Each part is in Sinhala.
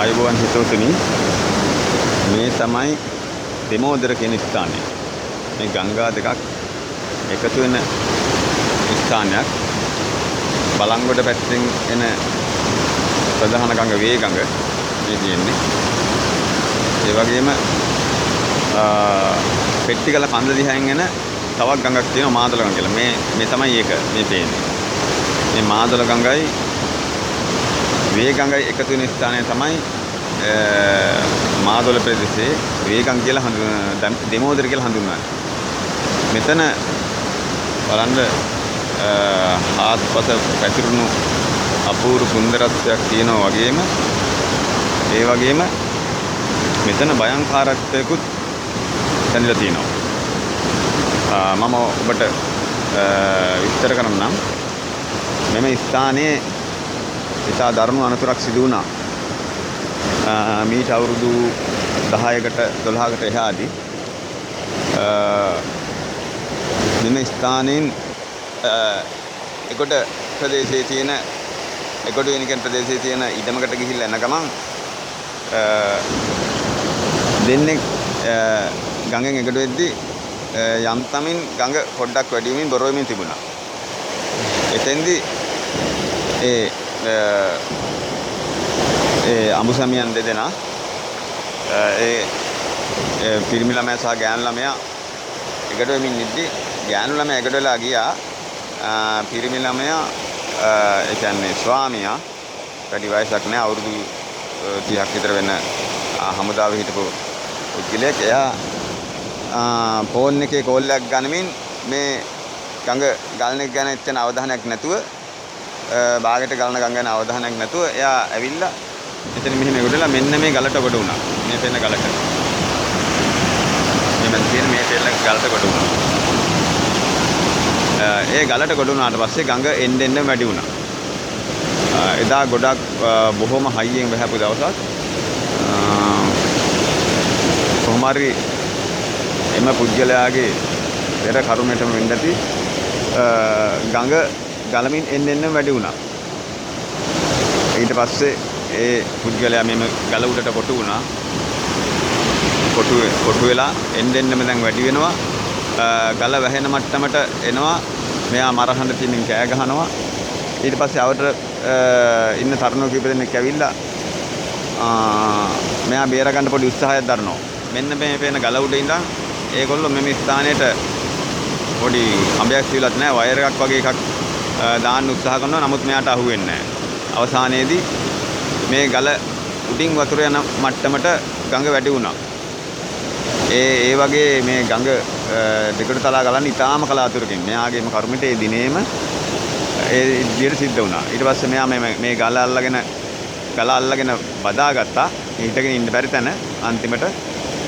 ආයුබෝවන් හිතවතුනි, මේ තමයි දෙමෝදර කියන ස්ථානය. මේ ගංගා දෙකක් එකතු වෙන ස්ථානයක්. බලංගොඩ පැත්තෙන් එන ප්‍රධාන ගඟ වේ ගඟ මේ තියෙන්නේ. ඒ වගේම පෙට්ටිකල කන්ද දිහාෙන් එන තවත් ගඟක් තියෙනවා මාදල ගඟ කියලා. මේ තමයි ඒක මේ පේන්නේ. මේ මාදල ගඟයි වේ ගඟයි එකතු වෙන ස්ථානය තමයි මාදොල ප්‍රදේශයේ වේගම් කියලා දෙමෝදර කියලා හඳුන්වන්නේ. මෙතන බලන්න ආත්පස පැතිරුණු අපූර්ව සුන්දරත්වයක් තියෙනවා වගේම ඒ වගේම මෙතන භයංකාරත්වයකුත් දැනලා තියෙනවා. මම ඔබට විස්තර කරන්නම්. මෙම ස්ථානයේ ඉතා දරුණු අනතුරක් සිදු වුණා. මීට අවුරුදු 10කට 12කට එහාදී මෙම ස්ථානයෙන් එකොට ප්‍රදේශයේ තියෙන එකොට වෙනිකන් ප්‍රදේශයේ තියෙන ඉඩමකට ගිහිල්ලා එන ගමන් දෙන්නේ ගඟෙන් එකට වෙද්දී යම්තමින් ගඟ පොඩ්ඩක් වැඩි වෙමින් බොර වෙමින් තිබුණා. එතෙන්දී අඹුසමියන් දෙදෙනා පිරිමි ළමයා සහ ගෑනු ළමයා එකට වෙමින් ඉද්දි ගෑනු ළමයා එකට වෙලා ගියා. පිරිමි ළමයා ඒ කියන්නේ ස්වාමියා වැඩි වයසක් නෑ, අවුරුදු 30ක් විතර වෙන හමුදාවේ හිටපු පුද්ගලයෙක්. එයා ෆෝන් එකේ කෝල් එකක් ගනිමින් මේ ගඟ ගලන එක ගැන එච්චර අවධානයක් නැතුව බාගෙට ගලන ගඟ ගැන අවධානයක් නැතුව එයා ඇවිල්ලා එතන මෙහෙම ගොඩලා මෙන්න මේ ගලට කොට වුණා. මේ පෙන්න ගලට. මෙන්න තියෙන මේ පෙන්න ගලට කොට වුණා. ඒ ගලට කොට වුණාට පස්සේ ගඟ එන්න වැඩි වුණා. එදා ගොඩක් බොහොම හයියෙන් වැහපු දවසක්. කොහොම හරි එම පුද්ගලයාගේ පෙර කරුණටම වෙන්න ඇති ගඟ ගලමින් එන්න වැඩි වුණා. ඊට පස්සේ ඒ පුද්ගලයා මෙම ගල උඩට කොටු වුණා. කොටු වෙලා එන්නෙම දැන් වැඩි වෙනවා. ගල වැහෙන මට්ටමට එනවා. මෙයා මරහඬ තින්නින් කෑ ගහනවා. ඊට පස්සේ අවට ඉන්න තරුණයෝ කීප දෙනෙක් ඇවිල්ලා මෙයා බේර ගන්න පොඩි උත්සාහයක් දරනවා. මෙන්න මේ පේන ගල උඩ ඉඳන් ඒගොල්ලෝ මෙම ස්ථානයට පොඩි අඹයක් තියලත් නැහැ, වයර් එකක් වගේ එකක් දාන්න උත්සාහ කරනවා. නමුත් මෙයාට අහු වෙන්නේ නැහැ. අවසානයේදී මේ ගල උඩින් වතුර යන මට්ටමට ගඟ වැඩි වුණා. ඒ වගේ මේ ගඟ දෙකට තලා ගලන්නේ ඉතාම කලාතුරකින්. මෙයාගේම කර්මයට ඒ දිනේම ඒ විදියට සිද්ධ වුණා. ඊට පස්සේ මෙයා මේ ගල අල්ලගෙන බදාගත්තා. හිටගෙන ඉන්න බැරි තැන අන්තිමට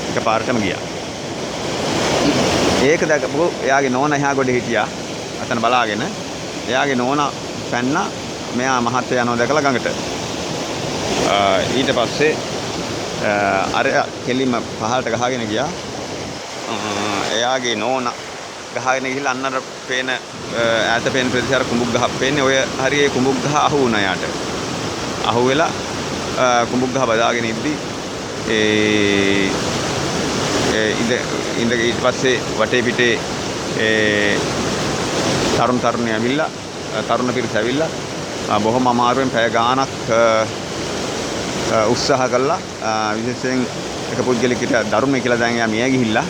එකපාරටම ගියා. ඒක දැකපු එයාගේ නෝනා එහා ගොඩේ හිටියා. අතන බලාගෙන එයාගේ නෝනා පැන්නා. මෙයා මහත්ය යනවා දැකලා ගඟට. ඊට පස්සේ අර කෙලින්ම පහළට ගහගෙන ගියා. එයාගේ නෝනා ගහගෙන ගිහිල්ලා අන්නර පේන ඈත පේන ප්‍රදේශය කුඹුක් ගහක් පේන්නේ. ඔය හරියේ කුඹුක් ගහ අහු වුණා යාට. අහු වෙලා කුඹුක් ගහ බදාගෙන ඉද්දි ඊට පස්සේ වටේ පිටේ තරුණ ඇවිල්ලා තරුණ පිරිස ඇවිල්ලා බොහොම අමාරුවෙන් පැය ගාණක් උත්සාහ කළා. විශේෂයෙන් එක පුද්ගලෙක් හිටියා දරුණේ කියලා. දැන් එයා මිය ගිහිල්ලා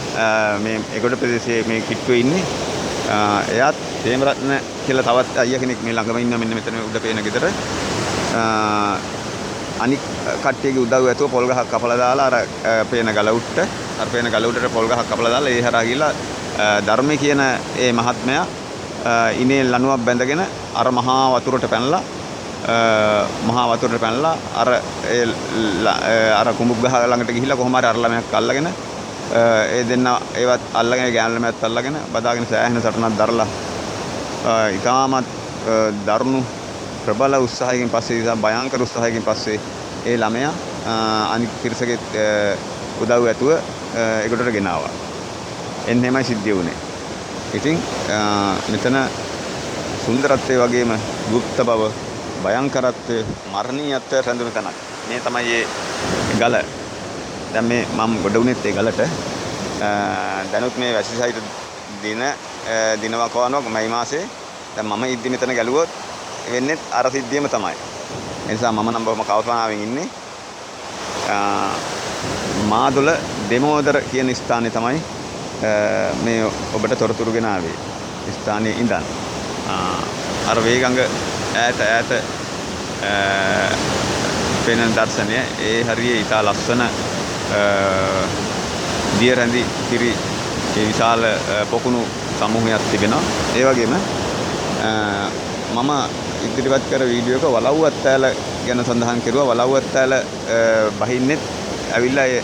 මේ ඒකට ප්‍රදේශයේ මේ කිට්ටුවේ ඉන්නේ. එයාත් හේමරත්න කියලා තවත් අයියා කෙනෙක් මේ ළඟම ඉන්නවා. මෙන්න මෙතන උඩ පේන ගෙදර. අනික් කට්ටියගේ උදව් ඇතුව පොල් ගහක් කපලා දාලා අර පේන ගල උඩට පොල් ගහක් කපලා දාලා ඒ හරහා ගිහිල්ලා ධර්මයේ කියන ඒ මහත්මයා ඉනේ ලණුවක් බැඳගෙන අර මහා වතුරට පැනලා අර කුඹුක් ගහ ළඟට ගිහිල්ලා කොහොම හරි අර ළමයක් අල්ලගෙන ඒ දෙන්න ඒවත් අල්ලගෙන ගෑනු ළමයාත් අල්ලගෙන බදාගෙන සෑහෙන සටනක් දරලා ඉතාමත් දරුණු ප්‍රබල උත්සාහයකින් පස්සේ භයංකර උත්සාහයකින් පස්සේ ඒ ළමයා අනිත් පිරිසගේ උදව් ඇතුව ඒකට ගෙනාවා. එන්නෙමයි සිද්ධ වුණේ. ඉතින් මෙතන සුන්දරත්වයේ වගේම ගුප්ත බව භයංකරත්වය මරණීයත්වය රැඳුණු තැනක්. මේ තමයි මේ ගල. දැන් මේ මම ගොඩ වුණෙත් ඒ ගලට. දැනුත් මේ වැසි සහිත දිනවක් වවනවා මැයි මාසේ. දැන් මම ඉද්දි මෙතන ගැලුවොත් වෙන්නේ අර සිද්ධියම තමයි. ඒ නිසා මම නම් බොහොම කල්පනාවෙන් ඉන්නේ. මාදොළ දෙමෝදර කියන ස්ථානේ තමයි මේ ඔබට තොරතුරු ගෙනාවේ. ස්ථානයේ ඉඳන් අර වේගඟ ඈත පෙනෙන දර්ශනය ඒ හරියේ ඉතා ලස්සන දිය රැඳි කිරි ඒ විශාල පොකුණු සමූහයක් තිබෙනවා. ඒ වගේම මම ඉදිරිපත් කර වීඩියෝ එක වලව්වත් ඈල ගැන සඳහන් කෙරුවා. වලව්වත් ඈල බහින්නෙත් ඇවිල්ලා ඒ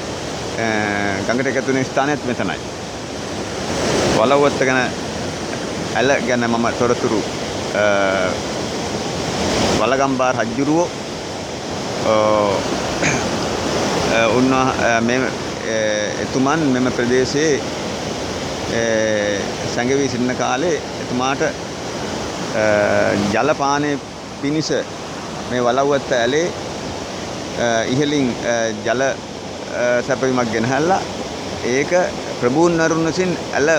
ගඟට එකතු වෙන ස්ථානයත් මෙතනයි. වලව්වත් ගැන ඇල ගැන මම තොරතුරු වලගම්බා රජුරෝ එතුමන් මෙම ප්‍රදේශයේ සැඟවී සිටින කාලේ එතුමාට ජල පානය පිණිස මේ වලව්වත් ඇලේ ඉහළින් ජල සැපවීමක් ගෙනහැල්ලා ඒක ප්‍රභූන් නරුන් විසින් ඇල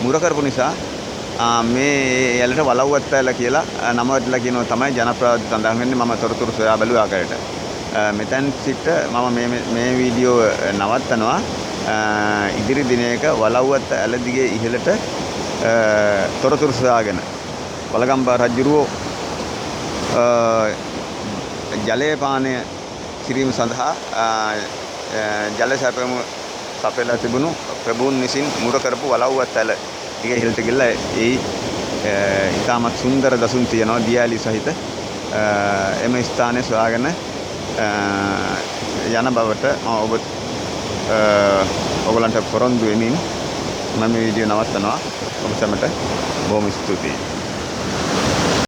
මුර කරපු නිසා මේ ඇලට වලව්වත් ඇල කියලා නම වටලා කියනවා තමයි ජනප්‍රවාද සඳහන් වෙන්නේ. මම තොරතුරු සොයා බැලුවා ආකාරයට. මෙතෙන් සිට මම මේ වීඩියෝ නවත්තනවා. ඉදිරි දිනයක වලව්වත් ඇල දිගේ ඉහළට තොරතුරු සොයාගෙන වලගම්බා රජුරෝ ජලය පානය කිරීම සඳහා ජල සැපයීම සපයලා තිබුණු ප්‍රභූන් විසින් මුර කරපු වලව්වත් ඇල ටික ඉහළට ගිහලා ඉතාමත් සුන්දර දසුන් තියෙනවා දියාලි සහිත. එම ස්ථානයේ සොයාගෙන යන බවට මම ඔයගලන්ට පොරොන්දු වෙමින් මම මේ වීඩියෝ නවත්තනවා. ඔබ සැමට බොහොම ස්තුතියි.